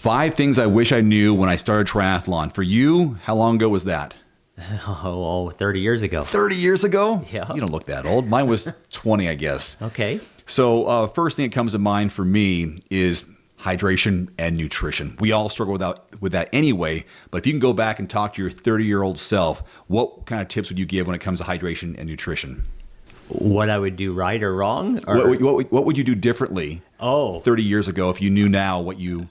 5 things I wish I knew when I started triathlon. For you, how long ago was that? 30 years ago. 30 years ago? Yeah. You don't look that old. Mine was 20, I guess. Okay. So first thing that comes to mind for me is hydration and nutrition. We all struggle with that anyway, but if you can go back and talk to your 30-year-old self, what kind of tips would you give when it comes to hydration and nutrition? What I would do right or wrong? Or... What would you do differently 30 years ago if you knew now what you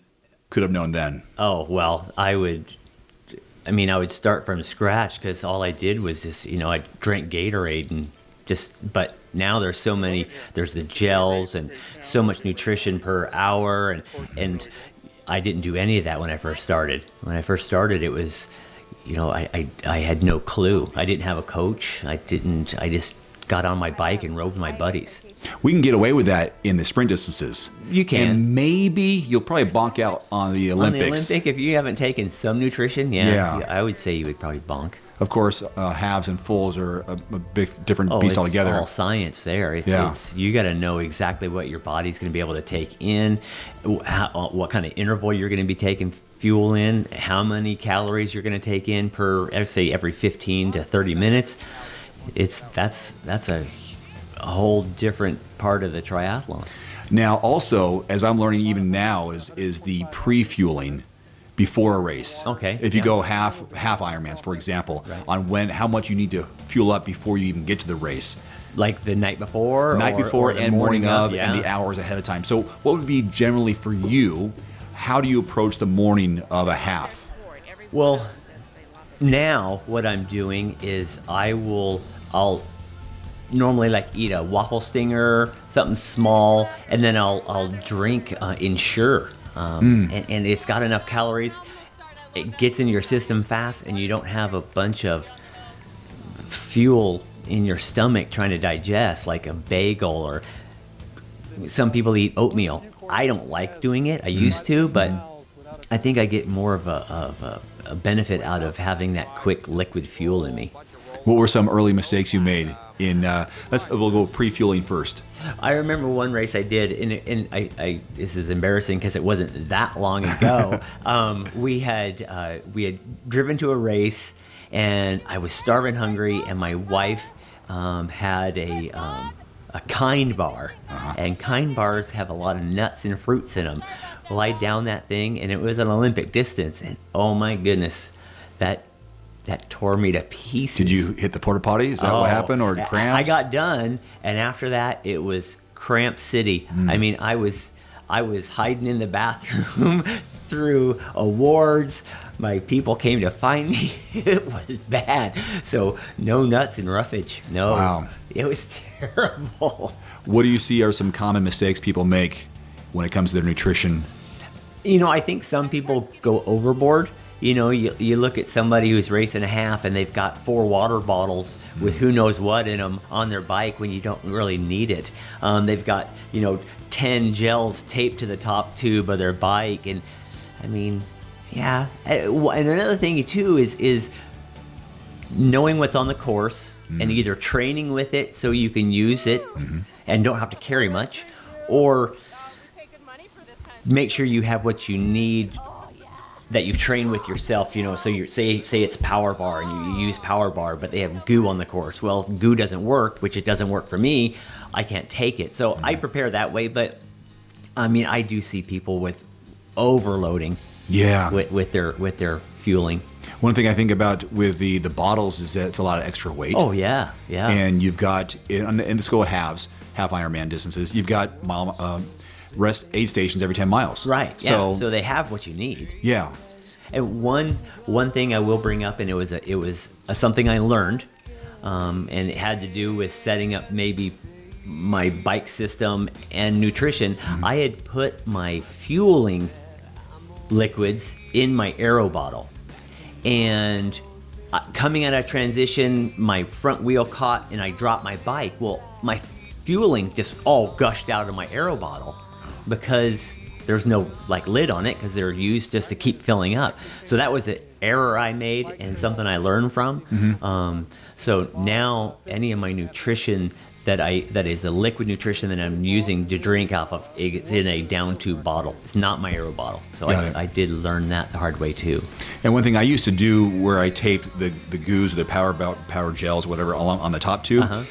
could have known then? Oh, well, I would start from scratch because all I did was just, I drank Gatorade and but now there's the gels and so much nutrition per hour. And I didn't do any of that when I first started. When I first started, it was, I had no clue. I didn't have a coach. I just got on my bike and rode with my buddies. We can get away with that in the sprint distances. You can. And maybe you'll probably bonk out on the Olympics. On the Olympic, if you haven't taken some nutrition, I would say you would probably bonk. Of course, halves and fulls are a big different beast altogether. It's all science there. It's you got to know exactly what your body's going to be able to take in, what kind of interval you're going to be taking fuel in, how many calories you're going to take in per, say, every 15 to 30 minutes. That's a whole different part of the triathlon. Now, also, as I'm learning even now, is the pre-fueling before a race. Okay. If you go half Ironmans, for example, on how much you need to fuel up before you even get to the race. Like the night before? Night before and morning of, yeah. and the hours ahead of time. So what would be generally for you, how do you approach the morning of a half? Well, now what I'm doing is I'll normally eat a waffle stinger, something small, and then I'll drink Ensure. And it's got enough calories. It gets into your system fast, and you don't have a bunch of fuel in your stomach trying to digest, like a bagel, or some people eat oatmeal. I don't like doing it. I used to, but I think I get more of a benefit out of having that quick liquid fuel in me. What were some early mistakes you made in? We'll go pre-fueling first. I remember one race I did, and I this is embarrassing because it wasn't that long ago. We had driven to a race, and I was starving hungry, and my wife had a Kind bar, and Kind bars have a lot of nuts and fruits in them. Well, I downed that thing, and it was an Olympic distance, and oh my goodness, that tore me to pieces. Did you hit the porta potty? Is that what happened, or cramps? I got done, and after that, it was cramp city. I mean, I was hiding in the bathroom through awards. My people came to find me. It was bad. So no nuts and roughage. No. Wow. It was terrible. What do you see are some common mistakes people make when it comes to their nutrition? I think some people go overboard. You look at somebody who's racing a half and they've got 4 water bottles with who knows what in them on their bike when you don't really need it. They've got, 10 gels taped to the top tube of their bike. And I mean, yeah. And another thing too is knowing what's on the course and either training with it so you can use it and don't have to carry much, or make sure you have what you need that you've trained with yourself, so you say it's Power Bar and you use Power Bar, but they have goo on the course. Well, if goo doesn't work, which it doesn't work for me, I can't take it. So I prepare that way, but I mean, I do see people with overloading with their fueling. One thing I think about with the bottles is that it's a lot of extra weight. Oh, yeah. And you've got, in the school of half Ironman distances, you've got rest aid stations every 10 miles. Right. Yeah. So they have what you need. Yeah. And one thing I will bring up, and it was something I learned, and it had to do with setting up maybe my bike system and nutrition. I had put my fueling liquids in my Aero bottle, and coming out of transition, my front wheel caught, and I dropped my bike. Well, my fueling just all gushed out of my Aero bottle, because there's no lid on it, because they're used just to keep filling up. So that was an error I made and something I learned from. So now any of my nutrition that is a liquid nutrition that I'm using to drink off of. It's in a down tube bottle. It's not my Aero bottle. So I did learn that the hard way too. And one thing I used to do where I taped the goos or the power gels, whatever, on the top tube,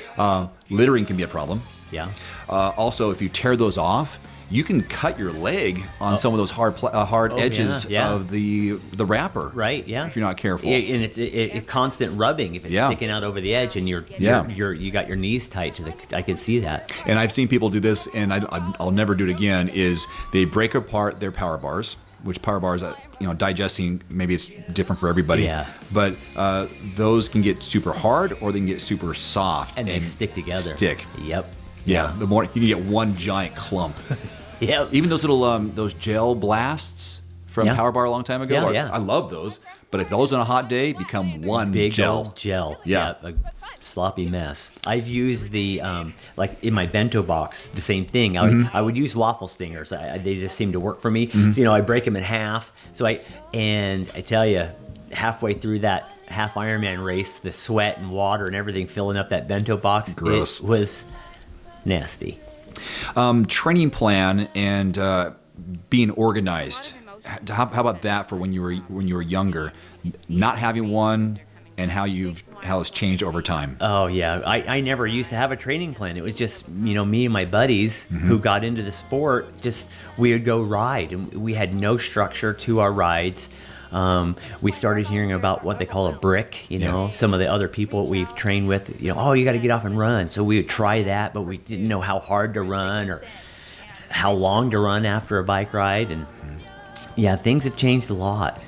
littering can be a problem. Yeah. Also, if you tear those off, you can cut your leg on some of those hard edges of the wrapper. Right. Yeah. If you're not careful. And it's constant rubbing if it's sticking out over the edge, and you got your knees tight to the. I can see that. And I've seen people do this, and I'll never do it again. Is they break apart their power bars, which power bars, digesting, maybe it's different for everybody. Yeah. But those can get super hard, or they can get super soft, and they stick together. Yep. Yeah. The more you can get one giant clump. Yeah. Even those little those gel blasts from Power Bar a long time ago. I love those. But if those on a hot day become one big gel. old gel. Yeah. A sloppy mess. I've used the like in my bento box, the same thing. I would use waffle stingers. They just seem to work for me. So I break them in half. I tell you, halfway through that half Ironman race, the sweat and water and everything filling up that bento box, gross. It was nasty. Training plan and being organized. How about that for when you were younger? Not having one, and how it's changed over time. Oh yeah, I never used to have a training plan. It was just me and my buddies who got into the sport. Just we would go ride, and we had no structure to our rides. We started hearing about what they call a brick, some of the other people we've trained with, oh, you got to get off and run. So we would try that, but we didn't know how hard to run or how long to run after a bike ride. And things have changed a lot.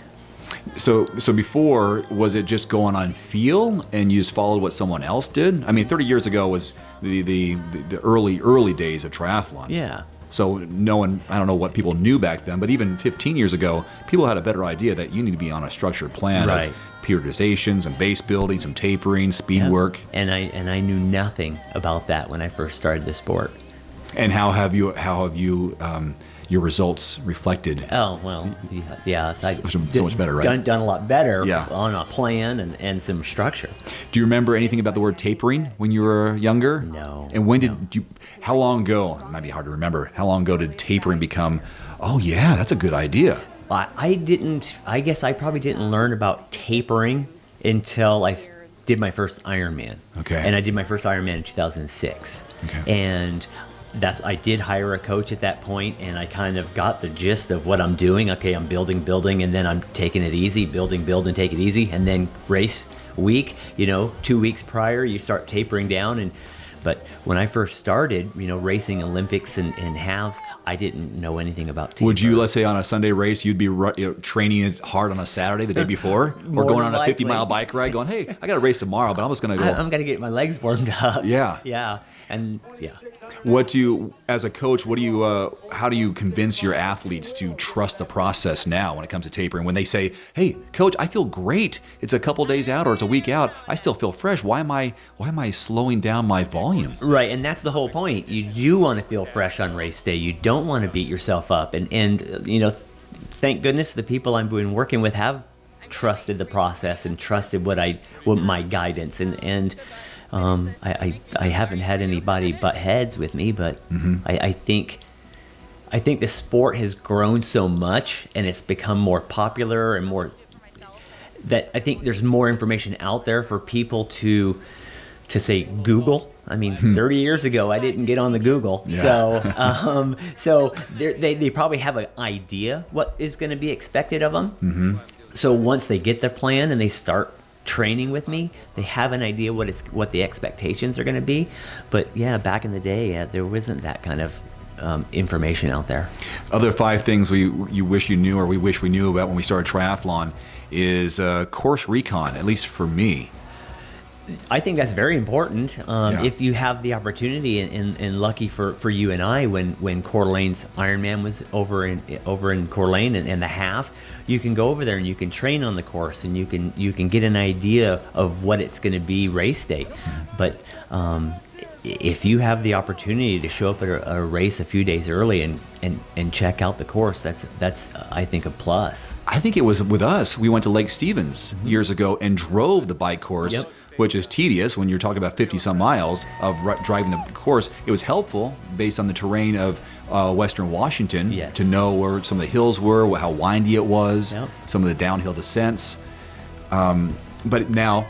So before, was it just going on feel and you just followed what someone else did? I mean, 30 years ago was the early days of triathlon. Yeah. So no one, I don't know what people knew back then, but even 15 years ago, people had a better idea that you need to be on a structured plan of periodization, some base building, some tapering, speed work. And I knew nothing about that when I first started the sport. And how have you your results reflected? Oh, well, so much better, right? Done a lot better on a plan and some structure. Do you remember anything about the word tapering when you were younger? No. And how long ago, it might be hard to remember, how long ago did tapering become, oh yeah, that's a good idea? I guess I probably didn't learn about tapering until I did my first Ironman. Okay. And I did my first Ironman in 2006. Okay. And I did hire a coach at that point, and I kind of got the gist of what I'm doing. Okay, I'm building, and then I'm taking it easy, build and take it easy, and then race week. 2 weeks prior, you start tapering down. But when I first started, racing Olympics and halves, I didn't know anything about tapering. Would you, let's say on a Sunday race, you'd be training hard on a Saturday the day before, or going on a 50-mile bike ride, going, "Hey, I got a race tomorrow, but I'm just going to go." I'm going to get my legs warmed up. Yeah. Yeah. And as a coach, how do you convince your athletes to trust the process now when it comes to tapering? When they say, "Hey, coach, I feel great. It's a couple days out or it's a week out. I still feel fresh. Why am I slowing down my volume?" Right, and that's the whole point. You do want to feel fresh on race day. You don't want to beat yourself up. And thank goodness the people I've been working with have trusted the process and trusted what my guidance and I haven't had anybody butt heads with me, but I think the sport has grown so much and it's become more popular and more that I think there's more information out there for people to say Google. I mean, 30 years ago, I didn't get on the Google. Yeah. So they probably have an idea what is going to be expected of them. So once they get their plan and they start training with me, they have an idea what the expectations are going to be. But back in the day, there wasn't that kind of information out there. Other 5 things you wish you knew, or we wish we knew about when we started triathlon, is course recon. At least for me, I think that's very important. If you have the opportunity, and lucky for you and I, when Coeur d'Alene's Ironman was over in Coeur d'Alene and the half, you can go over there and you can train on the course and you can get an idea of what it's going to be race day. But if you have the opportunity to show up at a race a few days early and check out the course, that's I think a plus. I think it was with us. We went to Lake Stevens years ago and drove the bike course which is tedious when you're talking about 50 some miles of driving the course. It was helpful based on the terrain of Western Washington Yes. to know where some of the hills were, how windy it was, Yep. some of the downhill descents. But now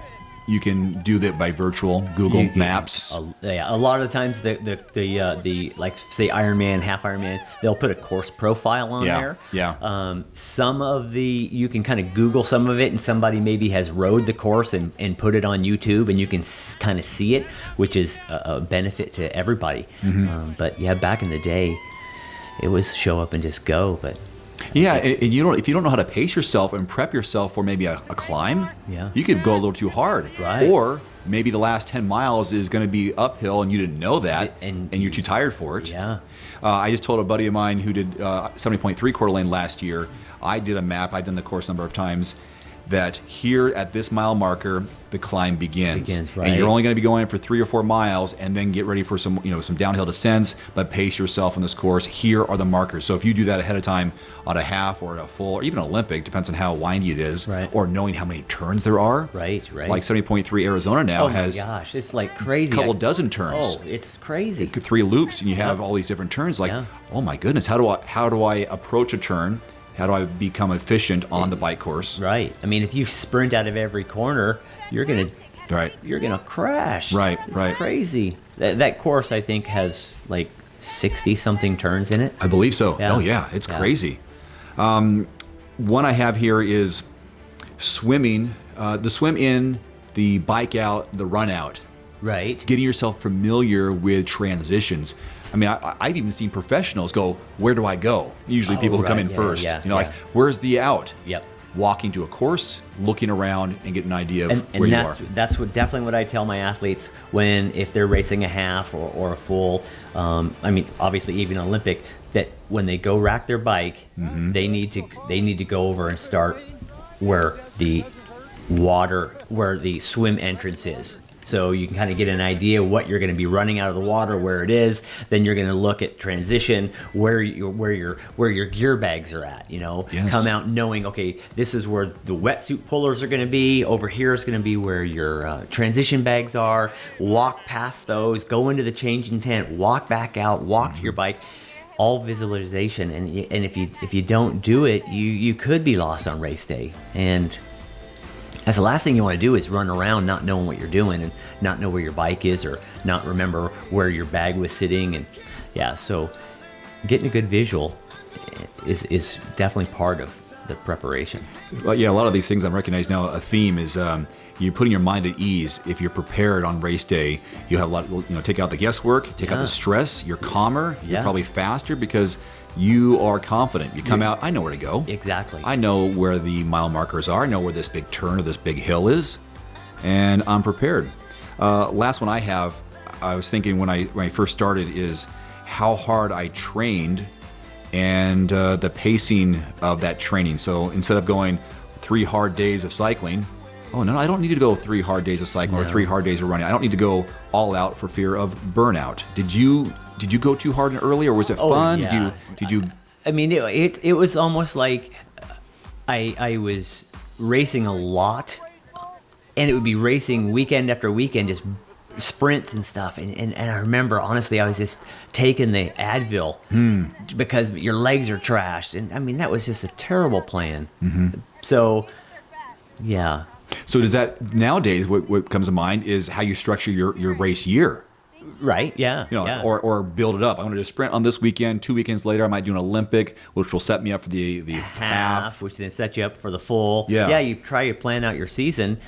you can do that by virtual Google Maps. A lot of times the like say Ironman, half Ironman, they'll put a course profile on there. Yeah. Some of you can kind of Google some of it, and somebody maybe has rode the course and put it on YouTube, and you can kind of see it, which is a benefit to everybody. But yeah, back in the day, it was show up and just go. But Yeah, and if you don't know how to pace yourself and prep yourself for maybe a climb, Yeah. you could go a little too hard. Right. Or maybe the last 10 miles is going to be uphill and you didn't know that, And and you're too tired for it. yeah. I just told a buddy of mine who did 70.3 Coeur d'Alene last year, I did a map, I've done the course a number of times, that here at this mile marker, the climb begins. Right. And you're only going to be going for 3 or 4 miles, and then get ready for some downhill descents, but pace yourself on this course. Here are the markers. So if you do that ahead of time on a half or at a full, or even Olympic, depends on how windy it is, Right. or knowing how many turns there are. Right. Like 70.3 Arizona now Oh has my gosh, it's like crazy. a couple dozen turns. Oh, it's crazy. 3 loops, and you have all these different turns. Like, Yeah. oh my goodness, how do I approach a turn? How do I become efficient on the bike course? Right. I mean, if you sprint out of every corner, you're gonna crash. Right, It's right. crazy. That course, I think, has like 60 something turns in it. I believe so. Yeah. Oh yeah, it's Yeah. crazy. One I have here is swimming, the swim in, the bike out, the run out. Right. Getting yourself familiar with transitions. I mean, I've even seen professionals go, where do I go? Usually people who come right. in Yeah, first. yeah, like, yeah. where's the out? Yep. Walking to a course, looking around, and get an idea of And where you are. that's definitely what I tell my athletes if they're racing a half or a full. I mean, obviously even Olympic, that when they go rack their bike, they need to go over and start where the swim entrance is. So you can kind of get an idea what you're going to be running out of the water, where it is. Then you're going to look at transition, where your gear bags are at. Yes. Come out knowing, okay, this is where the wetsuit pullers are going to be. Over here is going to be where your transition bags are. Walk past those, go into the changing tent, walk back out, walk to your bike. All visualization, and if you don't do it, you could be lost on race day. And that's the last thing you want to do, is run around not knowing what you're doing and not know where your bike is, or not remember where your bag was sitting. And yeah, so getting a good visual is definitely part of the preparation. Well, yeah, a lot of these things I'm recognizing now, a theme is you're putting your mind at ease. If you're prepared on race day, you have a lot, take out the guesswork, take out the stress, you're calmer, you're Yeah. probably faster because you are confident. You come out, I know where to go. Exactly. I know where the mile markers are. I know where this big turn or this big hill is, and I'm prepared. Last one I have, I was thinking when I first started, is how hard I trained and the pacing of that training. So instead of going 3 hard days of cycling, oh no, I don't need to go 3 hard days of cycling or 3 hard days of running. I don't need to go all out for fear of burnout. Did you go too hard and early, or was it fun? Yeah. Did you? I mean, it was almost like I was racing a lot, and it would be racing weekend after weekend, just sprints and stuff. And I remember, honestly, I was just taking the Advil because your legs are trashed. And I mean, that was just a terrible plan. So, yeah. So does that nowadays? What comes to mind is how you structure your race year. Right. Yeah. Yeah. Or build it up. I'm going to just sprint on this weekend. 2 weekends later, I might do an Olympic, which will set me up for the half. which then set you up for the full. Yeah. Yeah, you try to plan out your season,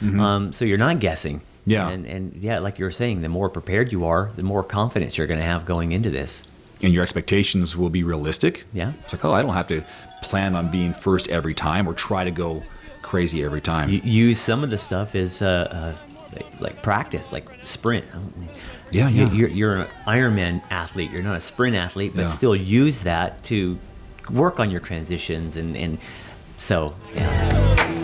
so you're not guessing. Yeah. And yeah, like you were saying, the more prepared you are, the more confidence you're going to have going into this. And your expectations will be realistic. Yeah. It's like, oh, I don't have to plan on being first every time or try to go crazy every time. You use some of the stuff as like practice, like sprint. Yeah. You're an Ironman athlete. You're not a sprint athlete, but Yeah. still use that to work on your transitions and so yeah.